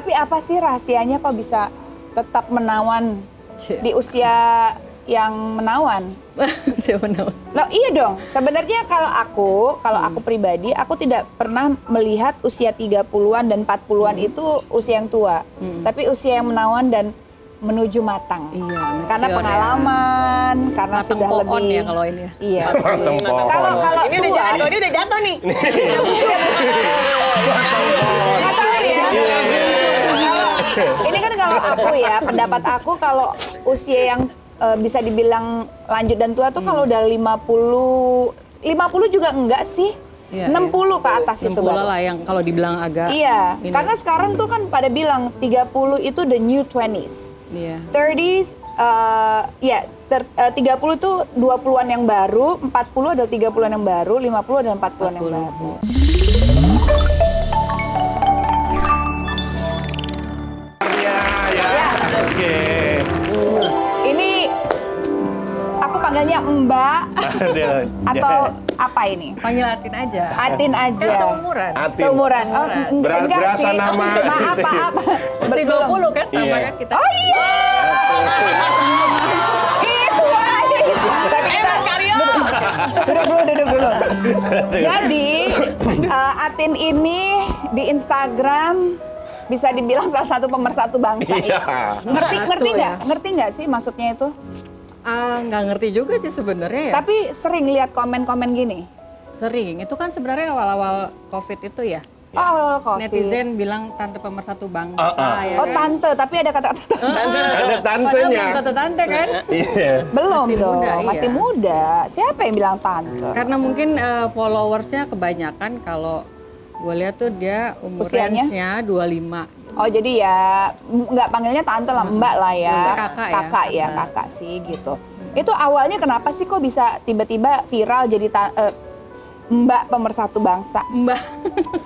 Tapi apa sih rahasianya kok bisa tetap menawan di usia yang menawan? Usia menawan. Loh iya dong, sebenarnya kalau aku pribadi, aku tidak pernah melihat usia 30-an dan 40-an itu usia yang tua. Tapi usia yang menawan dan menuju matang. Iya, karena pengalaman, karena matang sudah pohon lebih. ya kalau ini ya. Iya. Matang pohon. Kalau Ini udah tua, jatuh, ini udah jatuh nih. nggak tahu ya. Ini kan kalau aku ya, pendapat aku kalau usia yang bisa dibilang lanjut dan tua tuh kalau udah 50 juga enggak sih. Iya, 60 ke atas itu 60 baru. lah yang kalau dibilang agak. Iya, ini. karena sekarang tuh kan pada bilang 30 itu the new 20s. Iya. 30s, 30 tuh 20-an yang baru, 40 adalah 30-an yang baru, 50 adalah 40-an yang baru. Oke. Ini aku panggilnya Mbak atau apa ini? Panggil Atin aja. Atin aja. Kan seumuran. Atin. Seumuran. Oh, enggak Berasa sih. nama. Maaf. Masih 20 kan sama Iya. kan kita. Oh iya. Itu aja. Tapi kita duduk dulu. Jadi Atin ini di Instagram bisa dibilang salah satu pemersatu bangsa ya. Ngerti nggak? ya. Ngerti nggak sih maksudnya itu? Nggak ngerti juga sih sebenarnya ya. Tapi sering lihat komen-komen gini. Sering. Itu kan sebenarnya awal-awal COVID itu ya. Oh, awal COVID. Netizen bilang tante pemersatu bangsa ya Oh, kan. tante, tapi ada kata-kata tante. Ada tantenya. Tante-tante kan. Iya. Belum Masih dong, muda, iya. masih muda. Siapa yang bilang tante? Karena mungkin followersnya kebanyakan kalau gue lihat tuh dia umur Usianya? range-nya 25. Oh jadi ya nggak panggilnya tante lah, mbak lah ya. Bisa kakak ya. Kakak ya, kakak sih gitu. Itu awalnya kenapa sih kok bisa tiba-tiba viral jadi mbak pemersatu bangsa Mbak.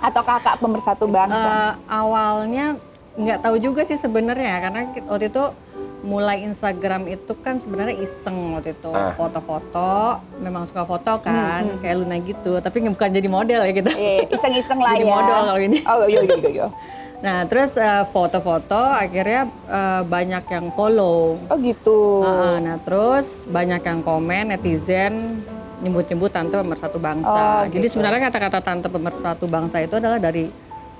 atau kakak pemersatu bangsa? Awalnya nggak tahu juga sih sebenarnya karena waktu itu mulai Instagram itu kan sebenarnya iseng waktu itu foto-foto, memang suka foto kan kayak Luna gitu, tapi bukan jadi model ya gitu. Iya, iseng-iseng lah Jadi ya. model kalau ini. Oh iya. Nah terus foto-foto akhirnya banyak yang follow. Oh gitu. Nah terus banyak yang komen netizen nyebut-nyebut tante pemersatu bangsa. Oh, Jadi gitu. sebenarnya kata-kata tante pemersatu bangsa itu adalah dari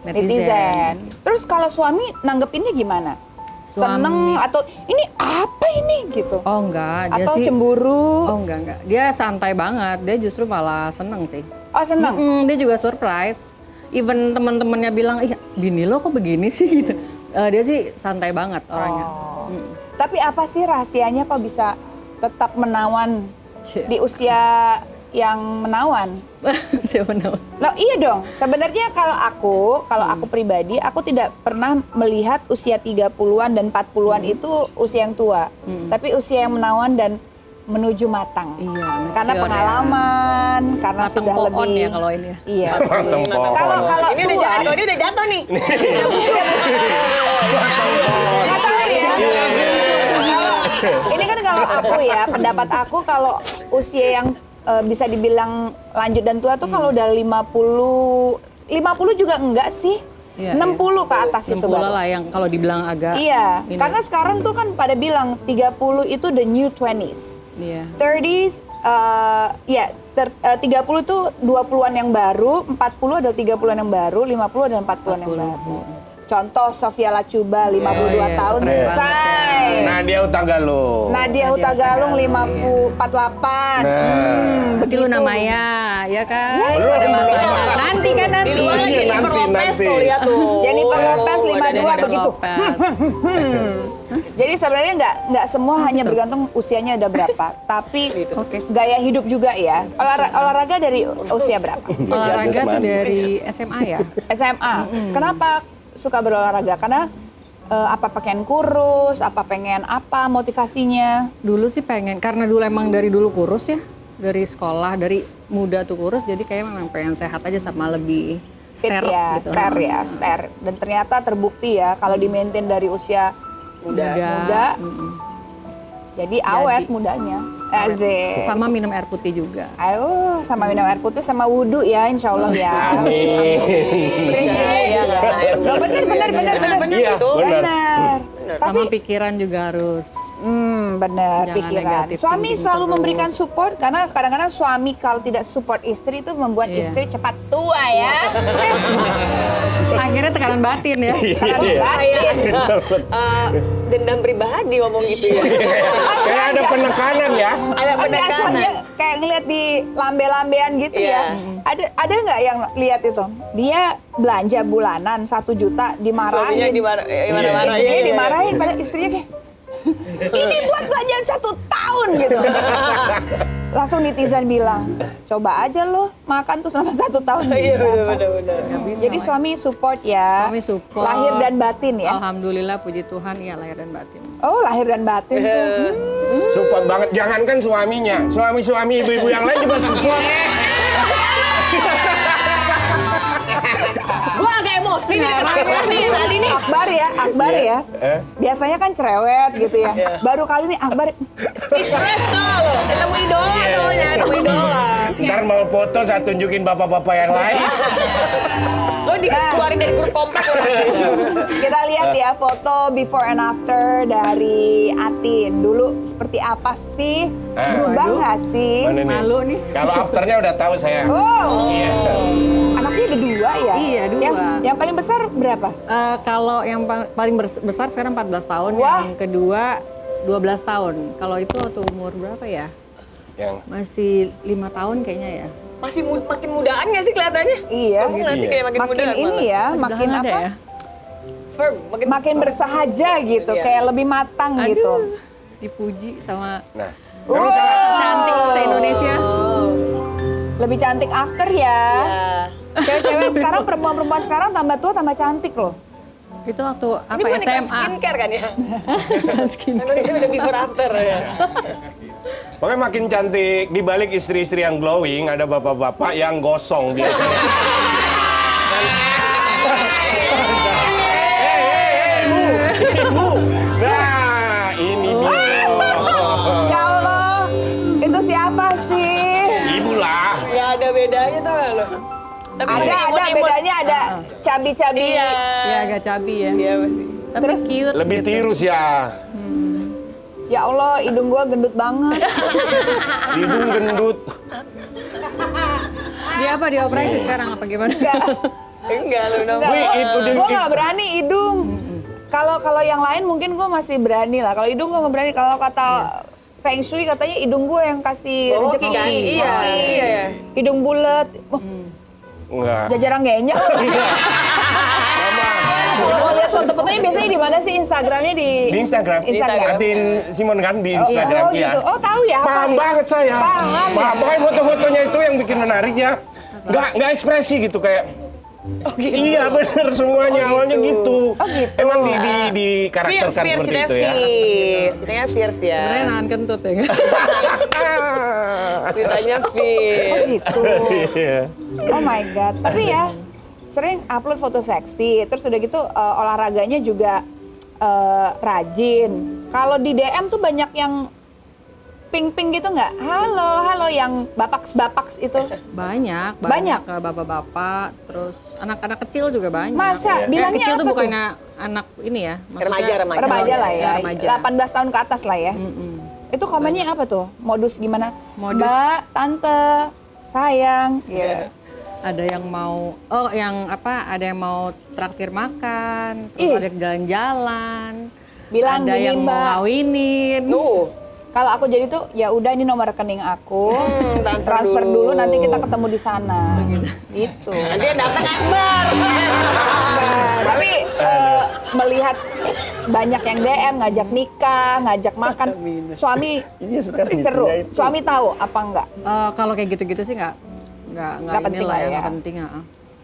netizen. Netizen. Terus kalau suami nanggepinnya gimana? Seneng atau ini apa ini gitu? Oh enggak, dia Atau sih cemburu? Oh enggak. Dia santai banget. Dia justru malah seneng sih. Oh seneng. Dia juga surprise. Even teman-temannya bilang, "Ih, bini lo kok begini sih?" gitu. Dia sih santai banget orangnya. Tapi apa sih rahasianya kok bisa tetap menawan di usia yang menawan? Siapa tahu. Loh iya dong, sebenarnya kalau aku pribadi, aku tidak pernah melihat usia 30-an dan 40-an itu usia yang tua. Tapi usia yang menawan dan menuju matang. Iya, Karena mature pengalaman, karena Matang sudah pohon lebih. ya kalau ini ya. Iya. Matang pohon. Kalau Ini udah tua, jatuh, ini udah jatuh nih. nggak tahu ya. Ini kan kalau aku ya, pendapat aku kalau usia yang bisa dibilang lanjut dan tua tuh kalau udah 50 juga enggak sih. Iya, 60 ke atas itu 60 baru. lah yang kalau dibilang agak. Iya, ini. karena sekarang tuh kan pada bilang 30 itu the new 20s. Iya. 30s, 30 tuh 20-an yang baru, 40 adalah 30-an yang baru, 50 adalah 40-an yang baru. Contoh Sofia Lacuba 52 Iya, tahun keren banget. selesai. Nadia Utagalung. Nadia Hutagalung 48. Nanti Luna Maya, ya kan? Belum, Ada masanya. belum. Nanti kan nanti. Di luar Iya, Jennifer nanti. Lopez tuh, lihat tuh. Jennifer Lopez 52 Jennifer begitu. Lopez. Jadi sebenarnya nggak semua hanya bergantung usianya udah berapa, tapi Oke. gaya hidup juga ya. Olahraga dari usia berapa? Olahraga tuh dari SMA ya. SMA. Kenapa suka berolahraga? Karena apa pengen kurus, apa pengen apa motivasinya? Dulu sih pengen, karena dulu emang dari dulu kurus ya. Dari sekolah, dari muda tuh kurus, jadi kayak memang pengen sehat aja sama lebih Fit ster ya, gitu. ster. Dan ternyata terbukti ya kalau di maintain dari usia Muda. muda Jadi awet mudanya. Asik. Sama minum air putih juga. Ayo, sama minum air putih sama wudhu ya, insya Allah ya. Amin. Sering-sering. Iya, Loh, bener. Iya, itu. benar. Bener. Sama pikiran juga harus. Bener, Jangan pikiran. negatif Suami thinking selalu terus. memberikan support karena kadang-kadang suami kalau tidak support istri itu membuat Iya. istri cepat tua ya. Akhirnya tekanan batin ya. Karena batin. Dendam pribadi ngomong gitu ya. Kayak ada penekanan ya. Ada penekanan. Biasanya kayak ngeliat di lambe-lambean gitu Iya. ya. Ada nggak yang lihat itu? Dia belanja bulanan 1 juta Suaminya dimarahin. dimarahin. Istrinya dimarahin pada istrinya kayak ini buat belanjaan 1 tahun gitu. Langsung netizen bilang, coba aja lo makan tuh selama 1 tahun Iya, bisa. benar. Jadi suami support ya. Suami support. Lahir dan batin ya. Alhamdulillah puji Tuhan ya lahir dan batin. Oh lahir dan batin tuh. Support banget. Jangankan suaminya, suami-suami ibu-ibu yang lain juga support. Gue agak emosi nih ketawa nih tadi nih. Akbar ya. Biasanya kan cerewet gitu ya. Iya. Baru kali ini Akbar Speechless lo. Ketemu idola soalnya, ketemu idola. Ntar mau foto saya tunjukin bapak-bapak yang lain. Lo dikeluarin dari grup komplek udah. kita lihat ya foto before and after dari Atin. Dulu seperti apa sih? Berubah Waduh. nggak sih? Mana nih? Malu nih. Kalau afternya udah tahu saya. Oh, Iya. anaknya ada 2 ya? Iya, 2. Yang paling besar berapa? Kalau yang paling besar sekarang 14 tahun, Wah. yang kedua 12 tahun. Kalau itu waktu umur berapa ya? Yang Masih 5 tahun kayaknya ya. Masih makin mudaan nggak sih kelihatannya? Iya. Kamu nanti Iya. kayak makin Makin muda. ini ya, Mudah-mudahan makin ada apa? ya? Firm, Makin bersahaja gitu, Iya. kayak lebih matang Aduh, gitu. dipuji sama Nah, Wow. memang salah. cantik se-Indonesia. Lebih cantik after ya. Ya. Cewek-cewek sekarang, perempuan-perempuan sekarang tambah tua tambah cantik loh. Itu waktu Ini apa bukan iklan SMA. skincare kan ya? Skincare. Ini udah before after ya. Pokoknya makin cantik. Di balik istri-istri yang glowing, ada bapak-bapak yang gosong biasanya. Ibu. Nah, ini dia. Ya Allah, itu siapa sih? Ibu lah. Nggak ada bedanya tuh nggak lo? Tapi Ada bedanya, ada cabi-cabi. Iya. Ya agak cabi ya. Iya pasti. Tapi cute. Lebih gitu. tirus ya. Ya Allah, hidung gua gendut banget. Hidung gendut. Dia apa dioperasi sekarang apa gimana? Enggak lo dong. Wih, itu Gue nggak berani hidung. Kalau yang lain mungkin gue masih berani lah. Kalau hidung gue nggak berani. Kalau kata Feng Shui katanya hidung gue yang kasih Boki rezeki. kan? Iya, iya. Hidung bulat. Enggak. Jajaran genyek. Mau lihat foto-fotonya biasanya di mana sih? Instagramnya di Instagram. Instagram. Atin Simon kan di Instagram Oh, ya. gitu. Oh tahu ya. Paham apa? banget saya. Paham. Makanya foto-fotonya itu yang bikin menariknya. Nggak ekspresi gitu kayak. Iya bener semuanya awalnya gitu. Oh, gitu. Emang di karakterkan Fierce, seperti itu ya. Fierce. Ceritanya fierce ya. Sebenarnya nahan kentut ya. Ceritanya Oh fierce. gitu. Iya. Oh my god. Tapi ya sering upload foto seksi. Terus udah gitu olahraganya juga rajin. Kalau di DM tuh banyak yang ping-ping gitu nggak? Halo yang bapaks itu. Banyak ke bapak-bapak, terus anak-anak kecil juga banyak. Masa? Yang Bilangnya kecil tuh apa bukan tuh? anak ini ya. maksudnya- Remaja. Remaja lah ya. Remaja. 18 tahun ke atas lah ya. Itu komennya apa tuh? Modus gimana? Mbak, tante, sayang. Gitu. Ada yang mau, ada yang mau traktir makan, terus Ih. ada jalan-jalan. Bilang ada gini, yang mau Mbak. ngawinin. Kalau aku jadi tuh ya udah ini nomor rekening aku. transfer dulu dulu. nanti kita ketemu di sana. Gitu. Nanti yang datang Akbar. Nah, tapi melihat banyak yang DM ngajak nikah, ngajak makan. Suami seru. Suami tahu apa enggak? Kalau kayak gitu-gitu sih nggak penting inilah lah ya, ya. nggak penting.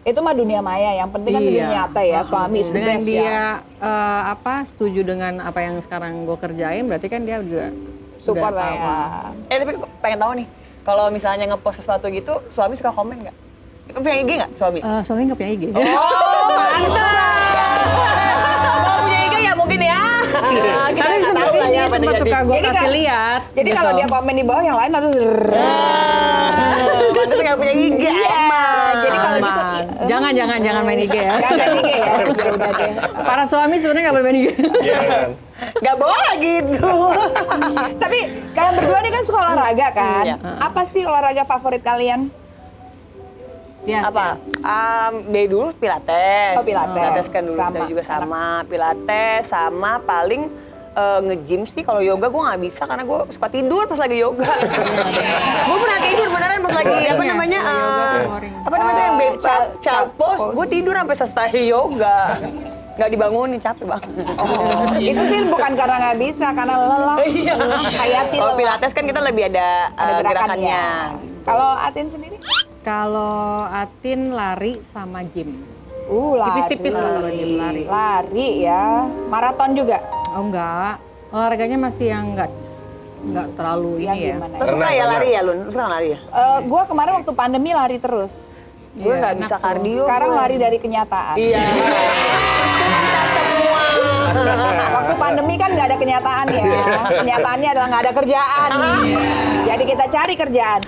Itu mah dunia maya, yang penting kan dunia nyata ya. Suami is the Dengan best dia ya. setuju dengan apa yang sekarang gue kerjain, berarti kan dia juga Support udah lah tahu. ya. Tapi pengen tahu nih, kalau misalnya ngepost sesuatu gitu, suami suka komen nggak? Punya IG nggak suami? Suami nggak punya IG. Oh, mantap. Kalau punya IG ya mungkin ya. Kita Tapi nggak tahu lah ya. sebenarnya sempat suka gue Jadi kasih kalau- lihat. Jadi gitu. kalau dia komen di bawah yang lain harus Pantes nggak punya IG emang. Jadi kalau Aman. gitu jangan main IG ya. jangan main IG ya. Ya udah deh. Para suami sebenarnya nggak boleh main IG. Jangan. Nggak boleh gitu. Tapi kalian berdua nih kan suka olahraga kan? Iya. Apa sih olahraga favorit kalian? Yes, Apa? yes. Dari dulu Pilates. Oh, Pilates. kan dulu Sama. kita juga sama. Pilates sama paling nge-gym sih. Kalau yoga gue nggak bisa karena gue suka tidur pas lagi yoga. Gue pernah tidur beneran pas lagi apa namanya? Apa namanya yang child pose? Gue tidur sampai selesai yoga. Nggak dibangunin, capek banget. Itu sih bukan karena nggak bisa, karena lelah. Iya. Hayati Kalau lelah. Pilates kan kita lebih ada, Ada gerakannya. gerakannya. Kalau Atin sendiri? Kalau Atin lari sama gym. Lari. Tipis-tipis lah kalau gym lari. Lari ya. Maraton juga. Oh enggak, olahraganya masih yang enggak terlalu Yang ini ya. gimana Lo ya? suka ya Pernah. lari ya, Lun? Lo suka lari ya? Gua kemarin waktu pandemi lari terus. Gue Iya, nggak enak bisa tuh. kardio. Sekarang gue. lari dari kenyataan. Iya. Kita semua. Waktu pandemi kan nggak ada kenyataan ya. Kenyataannya adalah nggak ada kerjaan. Jadi kita cari kerjaan.